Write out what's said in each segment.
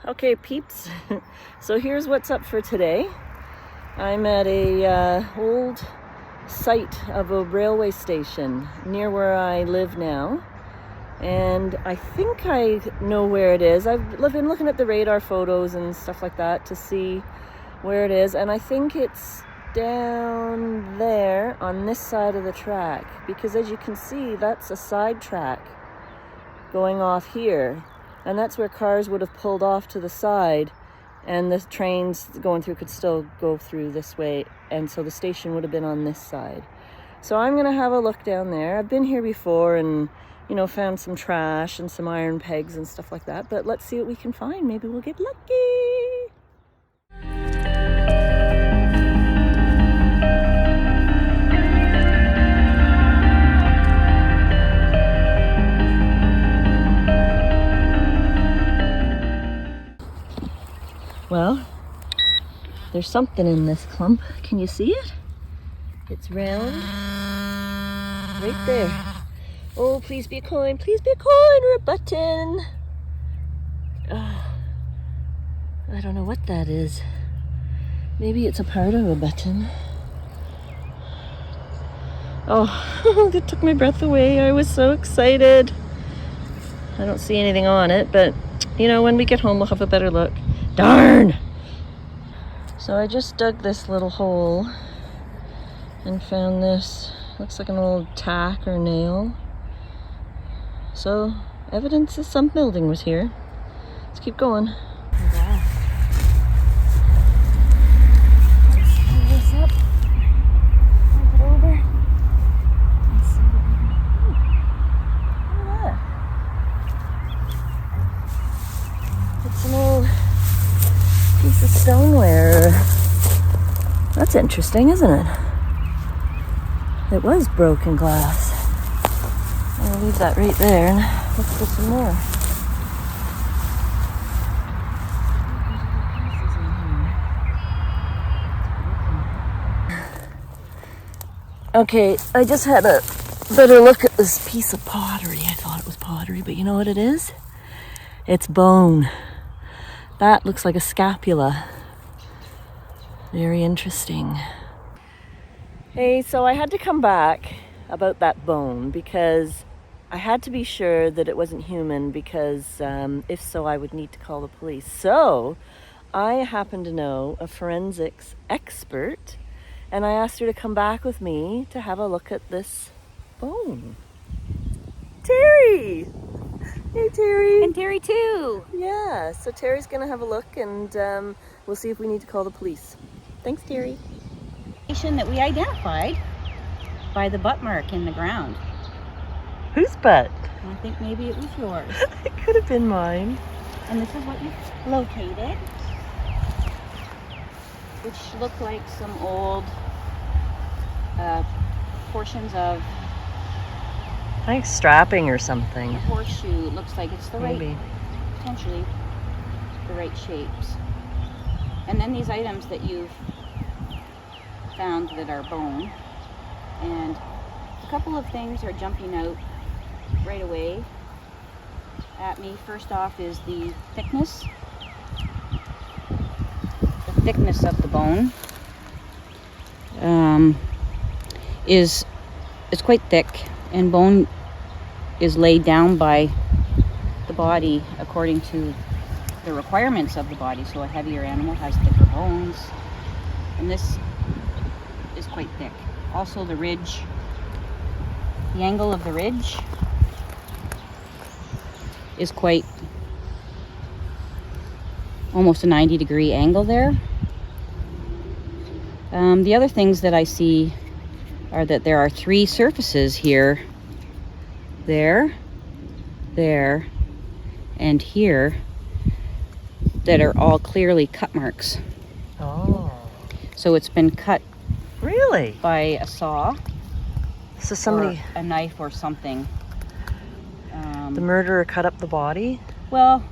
Okay, peeps. So here's what's up for today. I'm at a old site of a railway station near where I live now. And I think I know where it is. I've been looking at the radar photos and stuff like that to see where it is. And I think it's down there on this side of the track. Because as you can see, that's a side track going off here. And that's where cars would have pulled off to the side. And the trains going through could still go through this way. And so the station would have been on this side. So I'm going to have a look down there. I've been here before and, you know, found some trash and some iron pegs and stuff like that. But let's see what we can find. Maybe we'll get lucky. Well, there's something in this clump. Can you see it? It's round. Right there. Oh, please be a coin. Please be a coin or a button. Oh, I don't know what that is. Maybe it's a part of a button. Oh, that took my breath away. I was so excited. I don't see anything on it, but you know, when we get home, we'll have a better look. Darn! So I just dug this little hole and found this. Looks like an old tack or nail. So evidence is some building was here. Let's keep going. Wow. Let's pull this up. Flip it over. And see what we can do. Look at that. It's an old piece of stoneware. That's interesting, isn't it? It was broken glass. I'm gonna leave that right there and look for some more. Okay, I just had a better look at this piece of pottery. I thought it was pottery, but you know what it is? It's bone. That looks like a scapula. Very interesting. Hey, so I had to come back about that bone because I had to be sure that it wasn't human because if so, I would need to call the police. So I happen to know a forensics expert and I asked her to come back with me to have a look at this bone. Terry! Hey, Terry. And Terry too. Yeah, so Terry's gonna have a look and we'll see if we need to call the police. Thanks, Terry. That we identified by the butt mark in the ground. Whose butt? I think maybe it was yours. It could have been mine. And this is what you located, which look like some old portions of I think strapping or something. a horseshoe. It looks like it's the Maybe. right, potentially the right shapes. And then these items that you've found that are bone, and a couple of things are jumping out right away at me. First off is the thickness. The thickness of the bone is quite thick, and bone is laid down by the body according to the requirements of the body. So a heavier animal has thicker bones, and this is quite thick. Also the ridge, the angle of the ridge is quite almost a 90-degree angle there. The other things that I see are that there are three surfaces here, there, and here, that are all clearly cut marks. Oh. So it's been cut Really? by a saw. So somebody, or a knife or something. the murderer cut up the body? Well,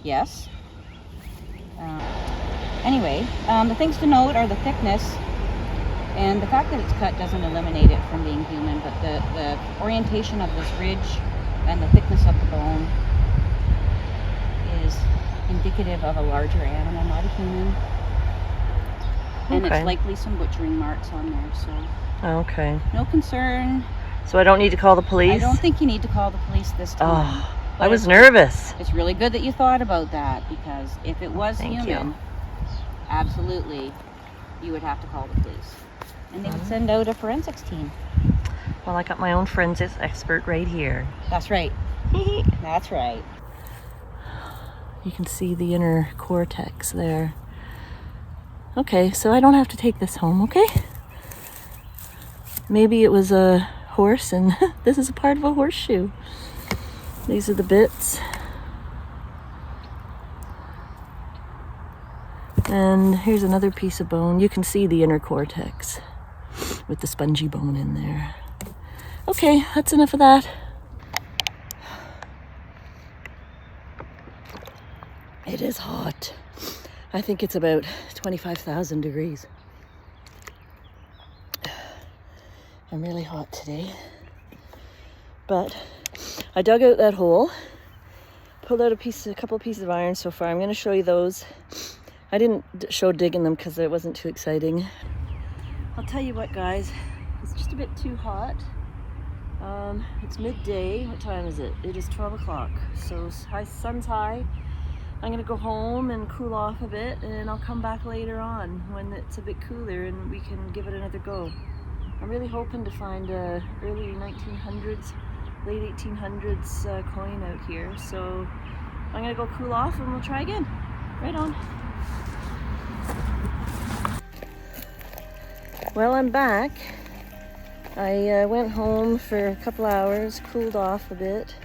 yes. Anyway, the things to note are the thickness, and the fact that it's cut doesn't eliminate it from being human, but the orientation of this ridge and the thickness of the bone is indicative of a larger animal, not a human. And Okay. it's likely some butchering marks on there, so Okay. no concern. So I don't need to call the police? I don't think you need to call the police this time. Oh, I was nervous. It's really good that you thought about that, because if it was Thank human, you. absolutely, you would have to call the police. And they would send out a forensics team. Well, I got my own forensics expert right here. That's right. That's right. You can see the inner cortex there. Okay, so I don't have to take this home, okay? Maybe it was a horse and this is a part of a horseshoe. These are the bits. And here's another piece of bone. You can see the inner cortex with the spongy bone in there. Okay, that's enough of that. It is hot. I think it's about 25,000 degrees. I'm really hot today. But I dug out that hole, pulled out a couple pieces of iron so far. I'm going to show you those. I didn't show digging them because it wasn't too exciting. I'll tell you what, guys, it's just a bit too hot. It's midday. What time is it? It is 12 o'clock. So sun's high. I'm going to go home and cool off a bit, and I'll come back later on when it's a bit cooler and we can give it another go. I'm really hoping to find a early 1900s, late 1800s coin out here. So I'm going to go cool off and we'll try again. Right on. Well, I'm back. I went home for a couple hours, cooled off a bit.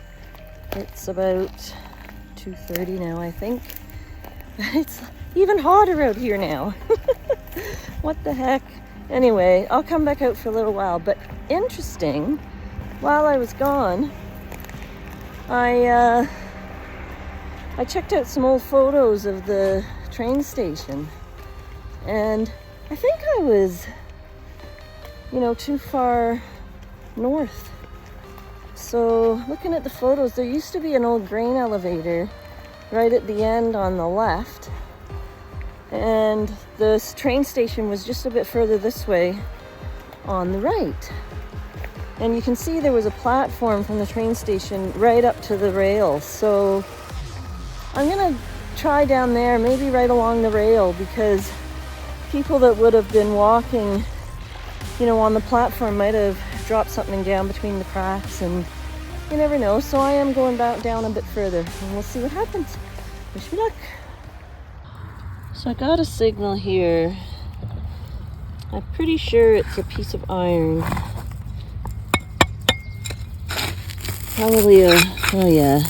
It's about 2:30 now, I think. It's even hotter out here now. What the heck? Anyway, I'll come back out for a little while, but interesting, while I was gone, I checked out some old photos of the train station, and I think I was, too far north. So looking at the photos, there used to be an old grain elevator right at the end on the left, and the train station was just a bit further this way on the right. And you can see there was a platform from the train station right up to the rail. So I'm gonna try down there, maybe right along the rail, because people that would have been walking, on the platform might have dropped something down between the cracks, and you never know. So I am going back down a bit further, and we'll see what happens. Wish me luck. So I got a signal here. I'm pretty sure it's a piece of iron. Probably oh yeah,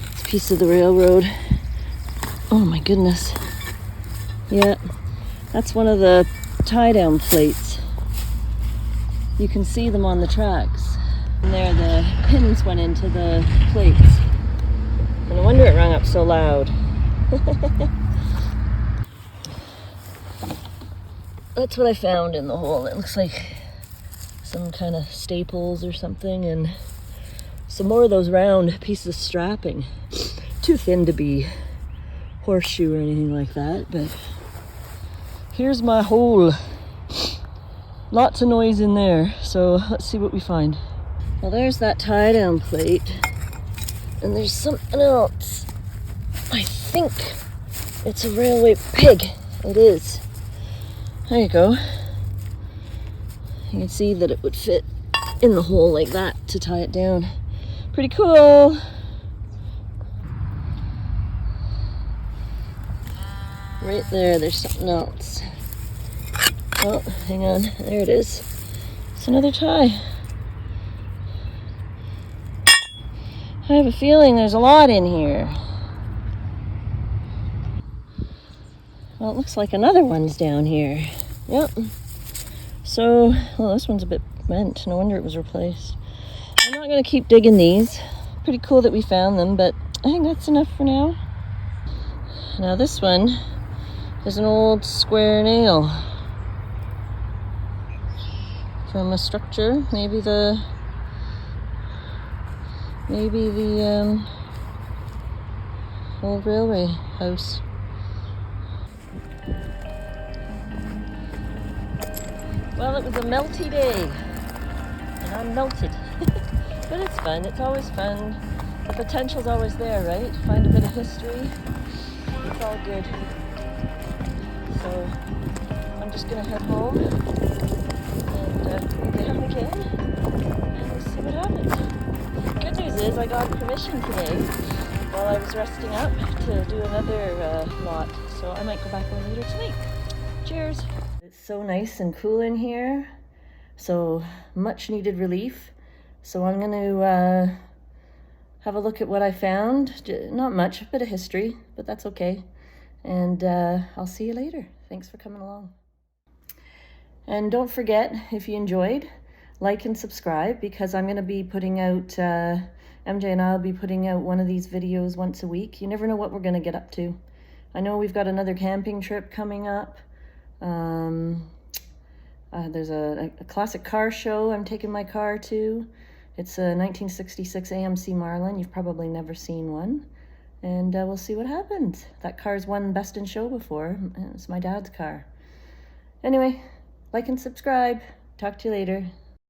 it's a piece of the railroad. Oh my goodness. Yeah, that's one of the tie-down plates. You can see them on the tracks. And there the pins went into the plates. And no wonder it rang up so loud. That's what I found in the hole. It looks like some kind of staples or something, and some more of those round pieces of strapping. Too thin to be horseshoe or anything like that, but here's my hole. Lots of noise in there, so let's see what we find. Well, there's that tie-down plate, and there's something else. I think it's a railway peg. It is. There you go. You can see that it would fit in the hole like that to tie it down. Pretty cool. Right there's something else. Oh, hang on. There it is. It's another tie. I have a feeling there's a lot in here. Well, it looks like another one's down here. Yep. So, well, this one's a bit bent. No wonder it was replaced. I'm not going to keep digging these. Pretty cool that we found them, but I think that's enough for now. Now this one is an old square nail from a structure. Maybe the old railway house. Well, it was a melty day, and I'm melted. But it's fun. It's always fun. The potential's always there, right? Find a bit of history. It's all good. So I'm just gonna head home and get him again and we'll see what happens. Good news is I got permission today while I was resting up to do another lot. So I might go back one later tonight. Cheers. It's so nice and cool in here. So much needed relief. So I'm going to have a look at what I found. Not much, a bit of history, but that's okay. And I'll see you later. Thanks for coming along. And don't forget, if you enjoyed, like and subscribe, because I'm going to be putting out, MJ and I will be putting out one of these videos once a week. You never know what we're going to get up to. I know we've got another camping trip coming up. There's a classic car show I'm taking my car to. It's a 1966 AMC Marlin. You've probably never seen one. And we'll see what happens. That car's won Best in Show before. It's my dad's car. Anyway, like and subscribe. Talk to you later.